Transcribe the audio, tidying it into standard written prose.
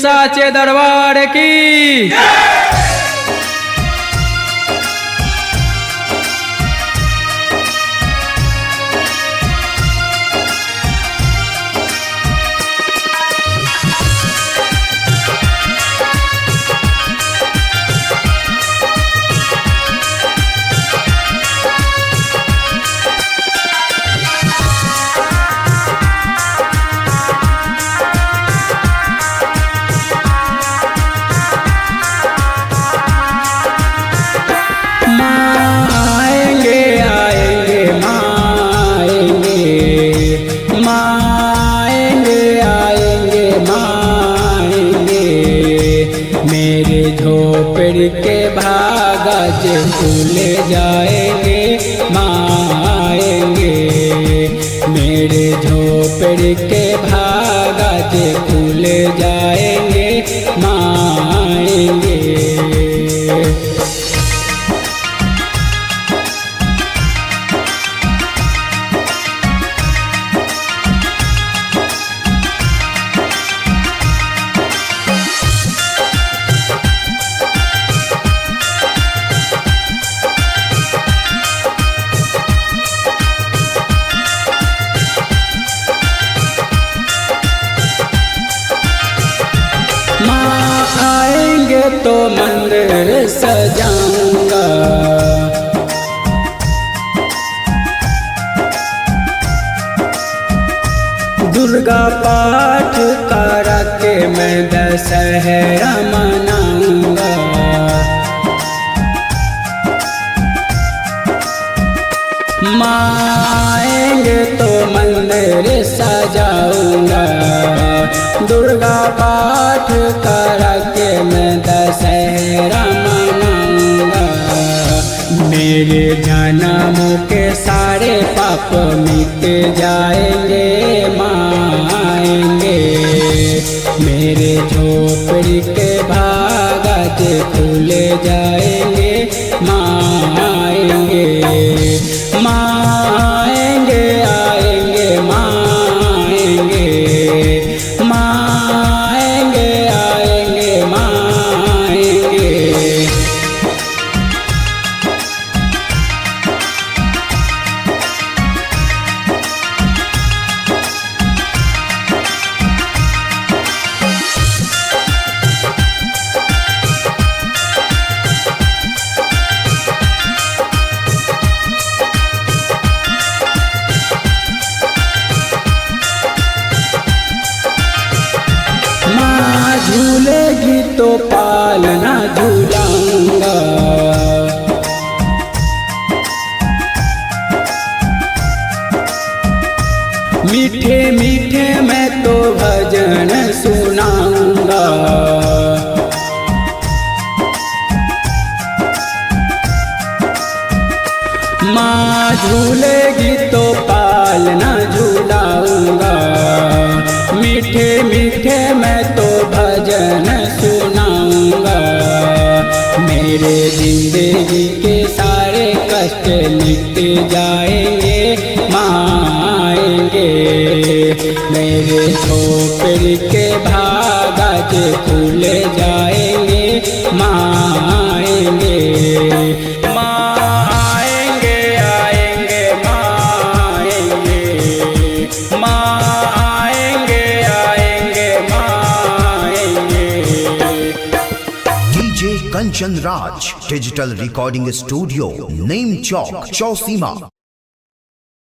साचे दरबार की। झोपड़ी के भागा जे भूले जाएंगे माएंगे। मेरे झोपड़ी के भागा जे भूले जाएंगे माएंगे। आएंगे तो मंदिर सजाऊंगा, दुर्गा पाठ करा के मैं दशहरा मनाऊंगा। आएंगे तो मंदिर सजाऊंगा, दुर्गा पाठ करा के मैं दशहरा मनाऊंगा। मेरे जन्मों के सारे पाप मिट जाएंगे माएंगे। मेरे झोपड़ी के भागा जे खुले जाएंगे माएंगे। माएंगे आएंगे माएंगे, माएंगे आएंगे माएंगे। झूलेगी तो पालना झूलाऊंगा, मीठे मीठे मैं तो भजन सुनाऊंगा। माँ झूलेगी तो पालना झूलाऊंगा, मीठे मीठे मैं तो भजन सुनाऊंगा। मेरे जिंदगी के सारे कष्ट मिट जाएंगे माएंगे। मेरे झोपड़ी के भागा जे खुले जाएंगे माएंगे। Kanchan Raj digital recording studio, name चौक, चौसीमा।